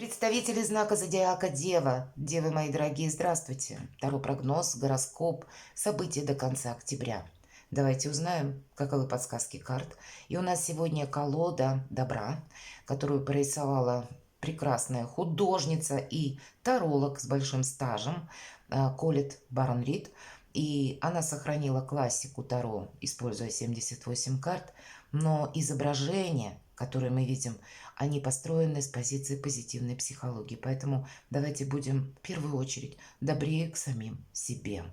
Представители знака зодиака Дева. Девы мои дорогие, здравствуйте. Таро прогноз, гороскоп, события до конца октября. Давайте узнаем, каковы подсказки карт. И у нас сегодня колода добра, которую прорисовала прекрасная художница и таролог с большим стажем Колет Барон Рид. И она сохранила классику Таро, используя 78 карт, но изображения, которые мы видим, они построены с позиции позитивной психологии. Поэтому давайте будем в первую очередь добрее к самим себе.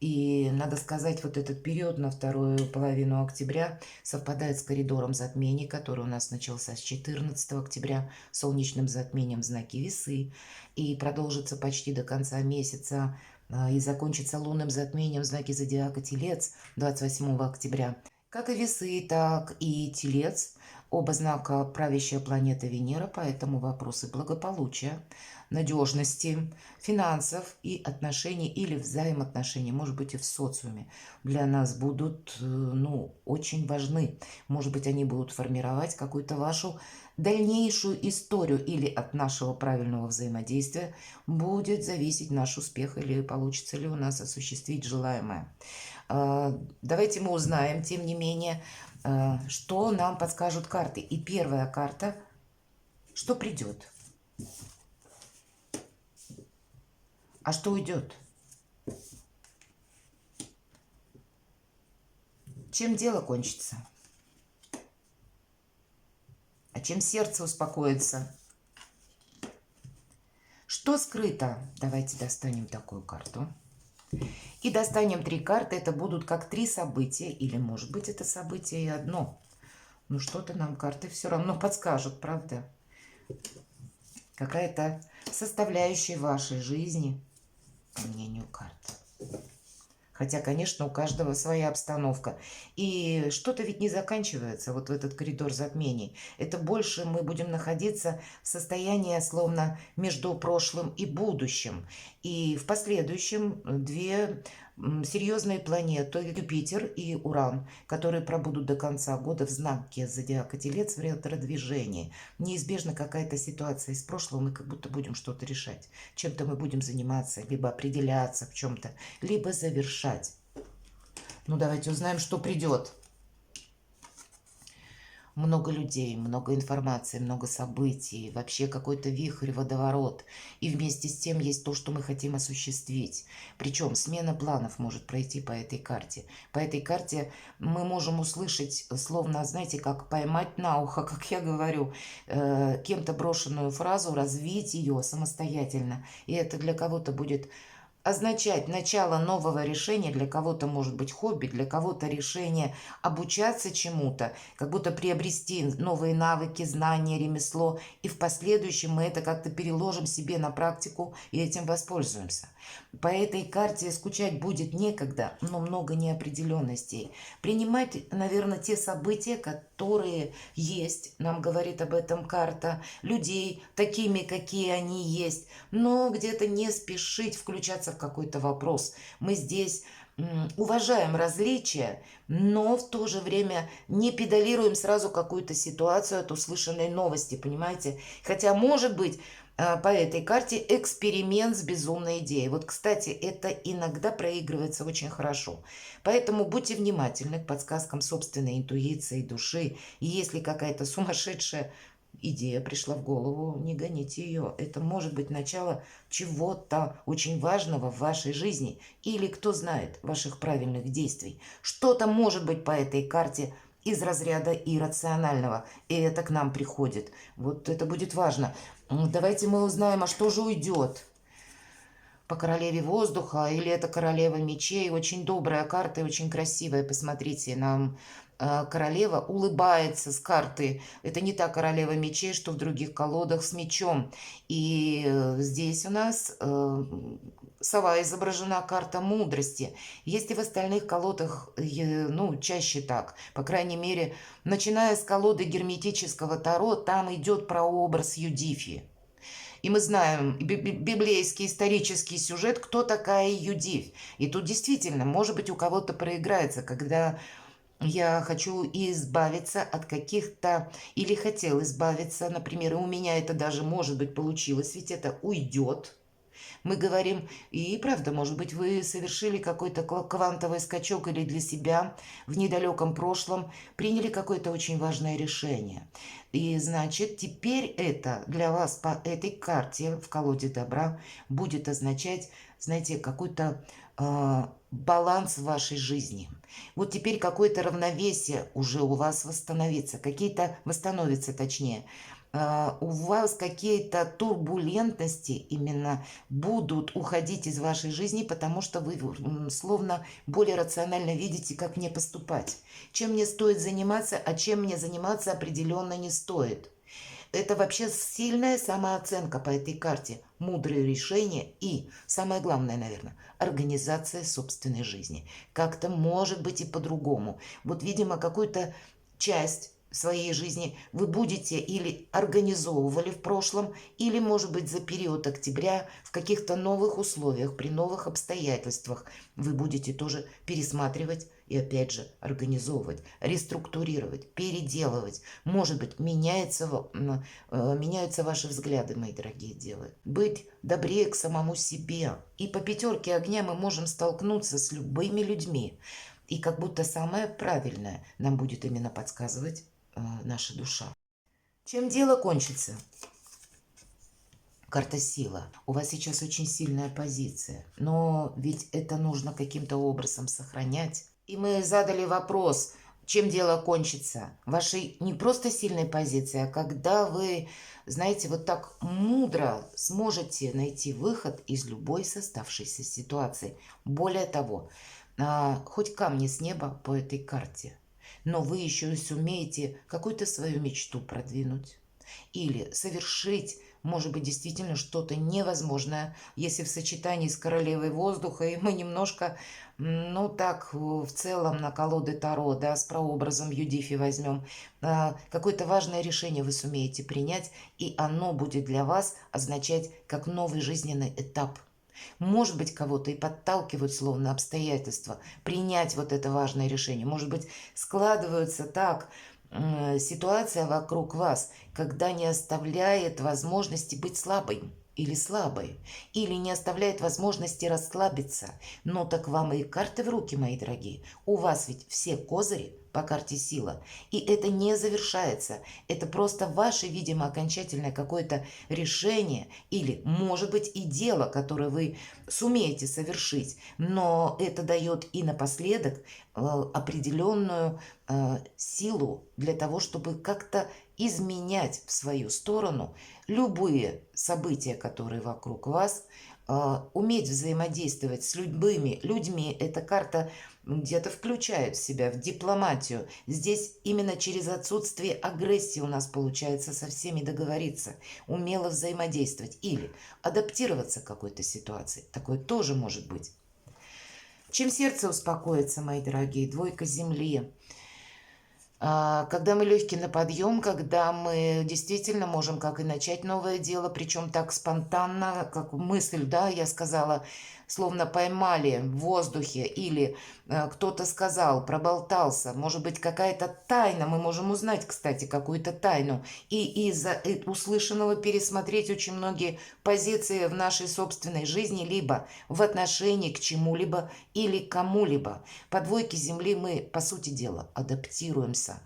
И надо сказать, вот этот период на вторую половину октября совпадает с коридором затмений, который у нас начался с 14 октября, солнечным затмением в знаке Весы, и продолжится почти до конца месяца, и закончится лунным затмением в знаке зодиака Телец 28 октября. Как и Весы, так и Телец, оба знака правящая планета Венера, поэтому вопросы благополучия, надежности, финансов и отношений или взаимоотношений, может быть, и в социуме, для нас будут, очень важны. Может быть, они будут формировать какую-то вашу дальнейшую историю, или от нашего правильного взаимодействия будет зависеть наш успех, или получится ли у нас осуществить желаемое. Давайте мы узнаем, тем не менее, что нам подскажут карты. И первая карта, что придет, а что уйдет. Чем дело кончится? А чем сердце успокоится? Что скрыто? Давайте достанем такую карту. И достанем 3 карты. Это будут как 3 события. Или, может быть, это событие и одно. Но что-то нам карты все равно подскажут, правда? Какая-то составляющая вашей жизни, по мнению карт. Хотя, конечно, у каждого своя обстановка. И что-то ведь не заканчивается вот в этот коридор затмений. Это больше мы будем находиться в состоянии словно между прошлым и будущим. И в последующем 2 серьезные планеты, Юпитер и Уран, которые пробудут до конца года в знаке зодиака Телец в ретродвижении. Неизбежно какая-то ситуация из прошлого, мы как будто будем что-то решать. Чем-то мы будем заниматься, либо определяться в чем-то, либо завершать. Ну, давайте узнаем, что придет. Много людей, много информации, много событий, вообще какой-то вихрь, водоворот. И вместе с тем есть то, что мы хотим осуществить. Причем смена планов может пройти по этой карте. По этой карте мы можем услышать, словно, знаете, как поймать на ухо, как я говорю, кем-то брошенную фразу, развить ее самостоятельно. И это для кого-то будет означать начало нового решения, для кого-то может быть хобби, для кого-то решение обучаться чему-то, как будто приобрести новые навыки, знания, ремесло, и в последующем мы это как-то переложим себе на практику и этим воспользуемся. По этой карте скучать будет некогда, но много неопределенностей. Принимать, наверное, те события, которые есть, нам говорит об этом карта, людей такими, какие они есть, но где-то не спешить включаться в какой-то вопрос. Мы здесь уважаем различия, но в то же время не педалируем сразу какую-то ситуацию от услышанной новости, понимаете? Хотя, может быть, по этой карте эксперимент с безумной идеей. Вот, кстати, это иногда проигрывается очень хорошо. Поэтому будьте внимательны к подсказкам собственной интуиции, души. И если какая-то сумасшедшая идея пришла в голову, не гоните ее. Это может быть начало чего-то очень важного в вашей жизни. Или, кто знает, ваших правильных действий. Что-то может быть по этой карте из разряда иррационального. И это к нам приходит. Вот это будет важно. Давайте мы узнаем, а что же уйдет по королеве воздуха, или это королева мечей. Очень добрая карта и очень красивая. Посмотрите, нам королева улыбается с карты. Это не та королева мечей, что в других колодах с мечом. И здесь у нас сова изображена, карта мудрости. Есть и в остальных колодах, чаще так. По крайней мере, начиная с колоды герметического Таро, там идет прообраз Юдифи. И мы знаем библейский исторический сюжет, кто такая Юдифь. И тут действительно, может быть, у кого-то проиграется, когда Я хочу избавиться от каких-то, или хотел избавиться, например, и у меня это даже, может быть, получилось, ведь это уйдет. Мы говорим, и правда, может быть, вы совершили какой-то квантовый скачок или для себя в недалеком прошлом приняли какое-то очень важное решение. И значит, теперь это для вас по этой карте в колоде добра будет означать, знаете, какой-то баланс в вашей жизни. Вот теперь какое-то равновесие уже у вас восстановится, какие-то восстановится точнее. У вас какие-то турбулентности именно будут уходить из вашей жизни, потому что вы словно более рационально видите, как мне поступать. Чем мне стоит заниматься, а чем мне заниматься определенно не стоит. Это вообще сильная самооценка по этой карте, мудрые решения и, самое главное, наверное, организация собственной жизни. Как-то может быть и по-другому. Вот, видимо, какую-то часть своей жизни вы будете или организовывали в прошлом, или, может быть, за период октября в каких-то новых условиях, при новых обстоятельствах вы будете тоже пересматривать и, опять же, организовывать, реструктурировать, переделывать. Может быть, меняются ваши взгляды, мои дорогие девы. Быть добрее к самому себе. И по пятерке огня мы можем столкнуться с любыми людьми. И как будто самое правильное нам будет именно подсказывать наша душа. Чем дело кончится? Карта сила. У вас сейчас очень сильная позиция, но ведь это нужно каким-то образом сохранять. И мы задали вопрос, чем дело кончится? Вашей не просто сильной позиции, а когда вы, знаете, вот так мудро сможете найти выход из любой составшейся ситуации. Более того, хоть камни с неба по этой карте, но вы еще и сумеете какую-то свою мечту продвинуть или совершить, может быть, действительно что-то невозможное, если в сочетании с королевой воздуха, и мы немножко, ну так, в целом на колоды Таро, да, с прообразом Юдифи возьмем, какое-то важное решение вы сумеете принять, и оно будет для вас означать как новый жизненный этап. Может быть, кого-то и подталкивают, словно обстоятельства, принять вот это важное решение. Может быть, складываются так ситуация вокруг вас, когда не оставляет возможности быть слабой или слабой, или не оставляет возможности расслабиться. Но так вам и карты в руки, мои дорогие. У вас ведь все козыри по карте сила. И это не завершается. Это просто ваше, видимо, окончательное какое-то решение или, может быть, и дело, которое вы сумеете совершить. Но это дает и напоследок определенную силу для того, чтобы как-то изменять в свою сторону любые события, которые вокруг вас, уметь взаимодействовать с любыми людьми. Эта карта где-то включает в себя в дипломатию. Здесь именно через отсутствие агрессии у нас получается со всеми договориться, умело взаимодействовать или адаптироваться к какой-то ситуации. Такое тоже может быть. Чем сердце успокоится, мои дорогие? Двойка земли. Когда мы легкие на подъем, когда мы действительно можем как и начать новое дело, причем так спонтанно, как мысль, да, я сказала, словно поймали в воздухе, или кто-то сказал, проболтался, может быть, какая-то тайна, мы можем узнать, кстати, какую-то тайну, и из-за услышанного пересмотреть очень многие позиции в нашей собственной жизни, либо в отношении к чему-либо или кому-либо. По двойке земли мы, по сути дела, адаптируемся.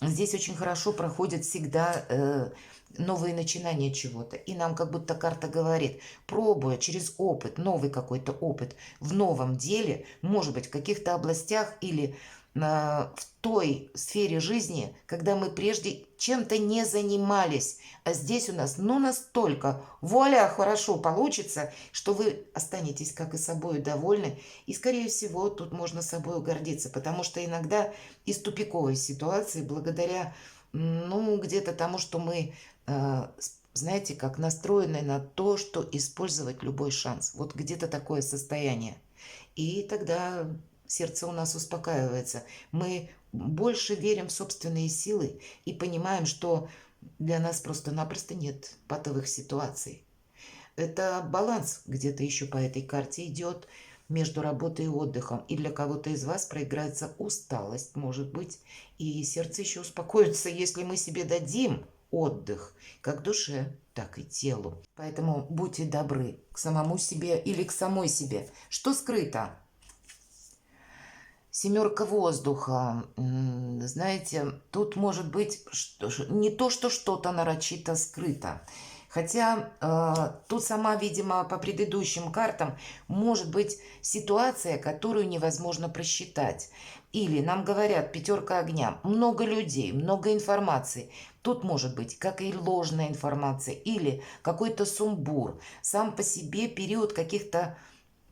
Здесь очень хорошо проходят всегда новые начинания чего-то. И нам как будто карта говорит, пробуя через опыт, новый какой-то опыт в новом деле, может быть, в каких-то областях или в той сфере жизни, когда мы прежде чем-то не занимались. А здесь у нас, ну, настолько, вуаля, хорошо получится, что вы останетесь, как и собой, довольны. И, скорее всего, тут можно собой гордиться, потому что иногда из тупиковой ситуации, благодаря, ну, где-то тому, что мы, знаете, как настроены на то, что использовать любой шанс. Вот где-то такое состояние. И тогда сердце у нас успокаивается. Мы больше верим в собственные силы и понимаем, что для нас просто-напросто нет патовых ситуаций. Это баланс где-то еще по этой карте идет. между работой и отдыхом. И для кого-то из вас проиграется усталость, может быть, и сердце еще успокоится, если мы себе дадим отдых как душе, так и телу. Поэтому будьте добры к самому себе или к самой себе. Что скрыто? Семерка воздуха. Знаете, тут может быть не то, что что-то нарочито скрыто. Хотя тут сама, видимо, по предыдущим картам может быть ситуация, которую невозможно просчитать. Или нам говорят пятерка огня, много людей, много информации. Тут может быть как и ложная информация, или какой-то сумбур. Сам по себе период каких-то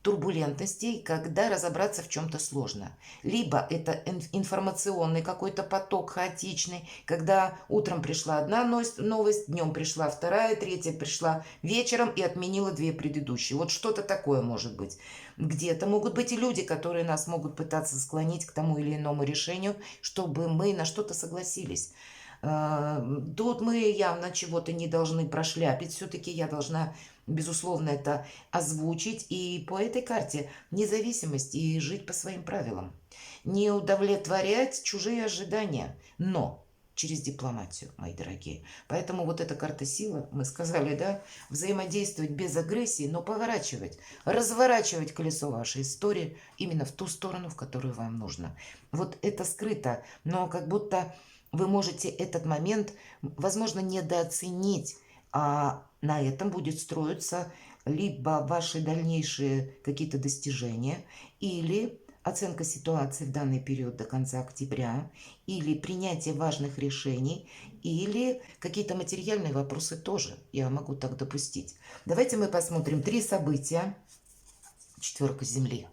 турбулентностей, когда разобраться в чем-то сложно. Либо это информационный какой-то поток хаотичный, когда утром пришла одна новость, днем пришла вторая, третья пришла вечером и отменила две предыдущие. Вот что-то такое может быть. Где-то могут быть и люди, которые нас могут пытаться склонить к тому или иному решению, чтобы мы на что-то согласились. Тут мы явно чего-то не должны прошляпить. Все-таки я должна, безусловно, это озвучить. И по этой карте независимость и жить по своим правилам. Не удовлетворять чужие ожидания, но через дипломатию, мои дорогие. Поэтому вот эта карта силы, мы сказали, да, взаимодействовать без агрессии, но поворачивать, разворачивать колесо вашей истории именно в ту сторону, в которую вам нужно. Вот это скрыто, но как будто вы можете этот момент, возможно, недооценить, а на этом будет строиться либо ваши дальнейшие какие-то достижения, или оценка ситуации в данный период до конца октября, или принятие важных решений, или какие-то материальные вопросы тоже, я могу так допустить. Давайте мы посмотрим 3 события. Четверка Земли.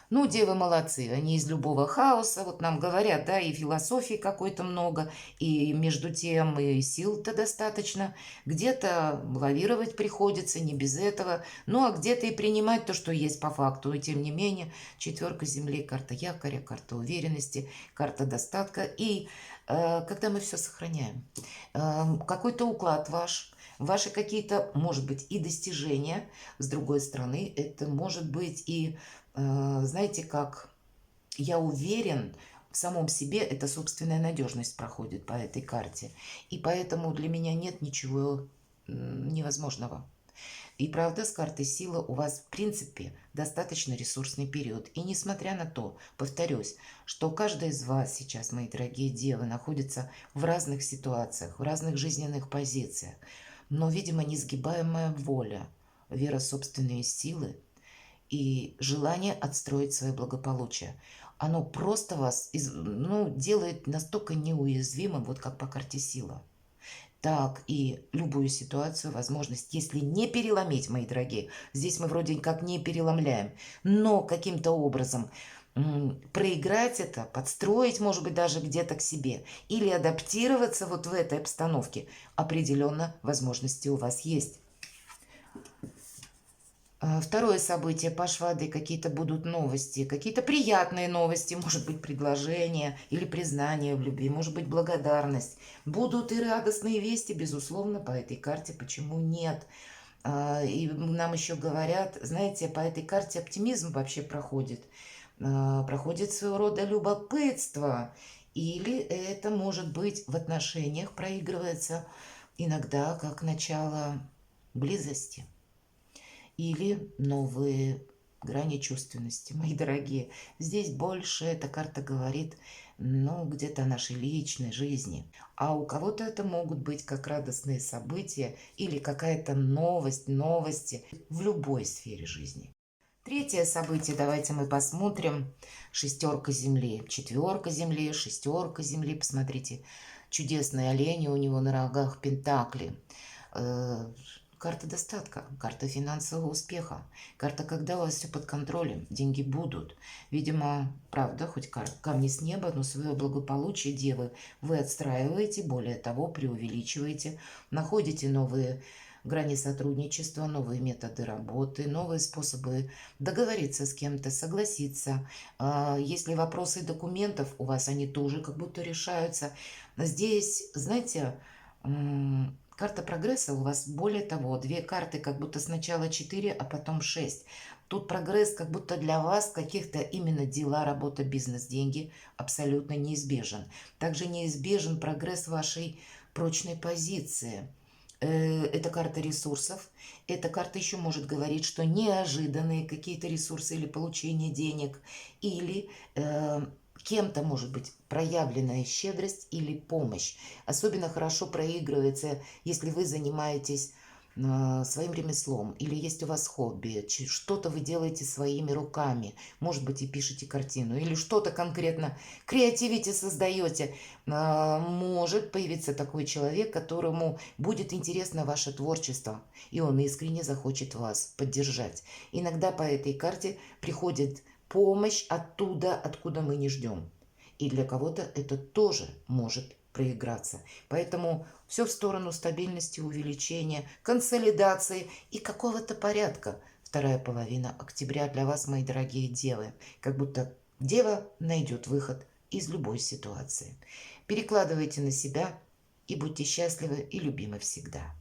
Ну, девы молодцы, они из любого хаоса, вот нам говорят, да, и философии какой-то много, и между тем и сил-то достаточно. Где-то лавировать приходится, не без этого, ну, а где-то и принимать то, что есть по факту. И тем не менее, четверка Земли, карта якоря, карта уверенности, карта достатка. И когда мы все сохраняем, какой-то уклад ваш, ваши какие-то, может быть, и достижения, с другой стороны, это может быть и знаете, как я уверен в самом себе, это собственная надежность проходит по этой карте. И поэтому для меня нет ничего невозможного. И правда, с картой сила у вас, в принципе, достаточно ресурсный период. И несмотря на то, повторюсь, что каждый из вас сейчас, мои дорогие девы, находится в разных ситуациях, в разных жизненных позициях, но, видимо, несгибаемая воля, вера в собственные силы и желание отстроить свое благополучие. Оно просто вас делает настолько неуязвимым, вот как по карте сила. Так и любую ситуацию, возможность, если не переломить, мои дорогие, здесь мы вроде как не переломляем, но каким-то образом проиграть это, подстроить, может быть, даже где-то к себе, или адаптироваться вот в этой обстановке, определенно возможности у вас есть. Второе событие по Шваде, какие-то будут новости, какие-то приятные новости, может быть, предложение или признание в любви, может быть, благодарность. Будут и радостные вести, безусловно, по этой карте, почему нет? И нам еще говорят, знаете, по этой карте оптимизм вообще проходит. Проходит своего рода любопытство. Или это, может быть, в отношениях проигрывается иногда как начало близости. Или новые грани чувственности, мои дорогие. Здесь больше эта карта говорит, ну, где-то о нашей личной жизни. А у кого-то это могут быть как радостные события или какая-то новость, новости в любой сфере жизни. Третье событие, давайте мы посмотрим. Шестерка Земли, четверка Земли, шестерка Земли. Посмотрите, чудесные олени у него на рогах, пентакли. Карта достатка, карта финансового успеха, карта, когда у вас все под контролем, деньги будут. Видимо, правда, хоть камни с неба, но свое благополучие, девы, вы отстраиваете, более того, преувеличиваете, находите новые грани сотрудничества, новые методы работы, новые способы договориться с кем-то, согласиться. Если вопросы документов у вас, они тоже как будто решаются. Здесь, знаете, Карта прогресса у вас, более того, две карты, как будто сначала 4, а потом 6. Тут прогресс как будто для вас каких-то именно дела, работа, бизнес, деньги абсолютно неизбежен. Также неизбежен прогресс вашей прочной позиции. Это карта ресурсов. Эта карта еще может говорить, что неожиданные какие-то ресурсы или получение денег, или кем-то может быть проявленная щедрость или помощь. Особенно хорошо проигрывается, если вы занимаетесь своим ремеслом, или есть у вас хобби, что-то вы делаете своими руками, может быть, и пишете картину, или что-то конкретно креативите, создаете. Может появиться такой человек, которому будет интересно ваше творчество, и он искренне захочет вас поддержать. Иногда по этой карте приходит помощь оттуда, откуда мы не ждем. И для кого-то это тоже может проиграться. Поэтому все в сторону стабильности, увеличения, консолидации и какого-то порядка. Вторая половина октября для вас, мои дорогие девы. Как будто дева найдет выход из любой ситуации. Перекладывайте на себя и будьте счастливы и любимы всегда.